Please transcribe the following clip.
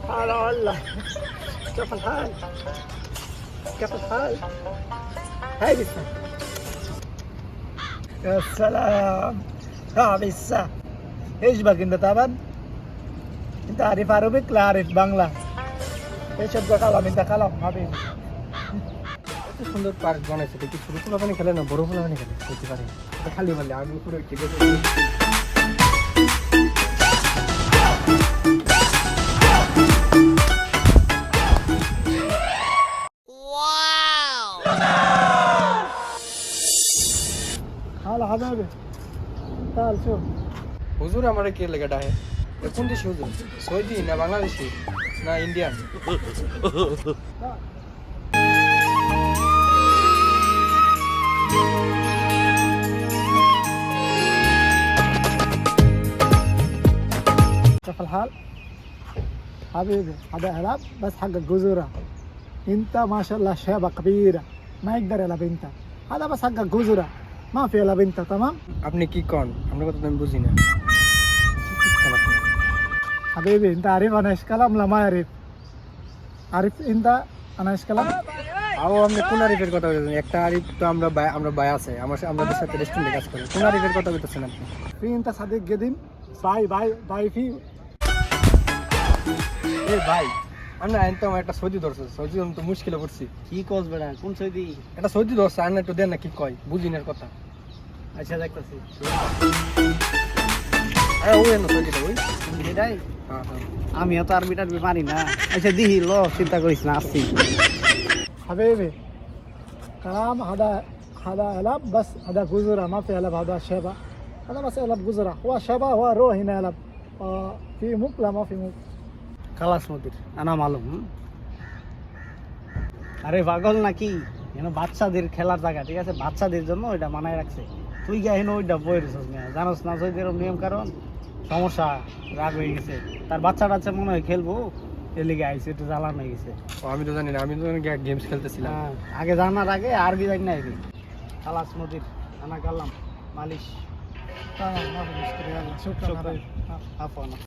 هلا والله. كيف الحال؟ كيف الحال؟ هاي لسه. يا سلام. لسه. ايش بك انت طبعا؟ انت عارف عربي لا عارف বাংলা? এসব কালাম انت কালাম হাবিব। এত সুন্দর পার্ক বানাইছে দেখি ছোট ছোট পানি খেলে না বড় পানি খেলে করতে পারে খালি মারলে আমি পুরো ঠিক আছে هلا حبيبي تعال شوف হুজুর আমারে কে লেগে ডাহে কোন দেশি হুজুর সৌদি না বাংলাদেশি না ইন্ডিয়ান كيف الحال؟ حبيبي هذا إعلان بس حق الجزرة انت ما شاء الله شابة كبيرة ما يقدر يلعب انت هذا بس حق الجزرة ما في يلعب انت تمام؟ আপনি কি কোন আমরা কথা আমি বুঝি না حبيبي انت عارف انا ايش كلام لا ما يعرف عارف انت انا ايش كلام؟ আও আপনি কোন আরিফের কথা বলছেন একটা আরিফ তো আমরা ভাই আছে আমাদের সাথে রেস্টুরেন্টে কাজ করে কোন আরিফের কথা বলতেছেন আপনি في انت صديق قديم باي في এই ভাই আমি না আনতাম একটা সৌদি ধরছে সৌদি তো মুশকিলে পড়ছি কি কস বেড়া কোন সৌদি একটা সৌদি ধরছে আন একটু দেন না কি কয় বুঝি না কথা আচ্ছা দেখতেছি আরে ওই না সৌদিটা ওই এটাই হ্যাঁ হ্যাঁ আমিও তো আরবি টারবি পারি না আচ্ছা দিহি ল চিন্তা করিস না আসছি حبيبي كلام هذا يلعب بس هذا جزرة ما في يلعب هذا شبا هذا بس يلعب جزرة هو شبا هو روح هنا يلعب في موك لا ما في موك খালাস মতির আনা মালুম আরে পাগল নাকি এখানে বাচ্চাদের খেলার জায়গা ঠিক আছে বাচ্চাদের জন্য ওইটা মানায় রাখছে তুই গিয়ে এখানে ওইটা বই রেছিস না জানোস না সৌদির নিয়ম কারণ সমস্যা রাগ হয়ে গেছে তার বাচ্চা টাচ্চা মনে হয় খেলবো এর লিগে আইসে একটু জ্বালান হয়ে গেছে ও আমি তো জানি না আমি তো গেমস খেলতেছিলাম হ্যাঁ, আগে জানার আগে আরবি জানি না এদিকে খালাস মতির আনা কালাম মালিশ تمام ما في مشكلة يلا شكرا شكرا عفوا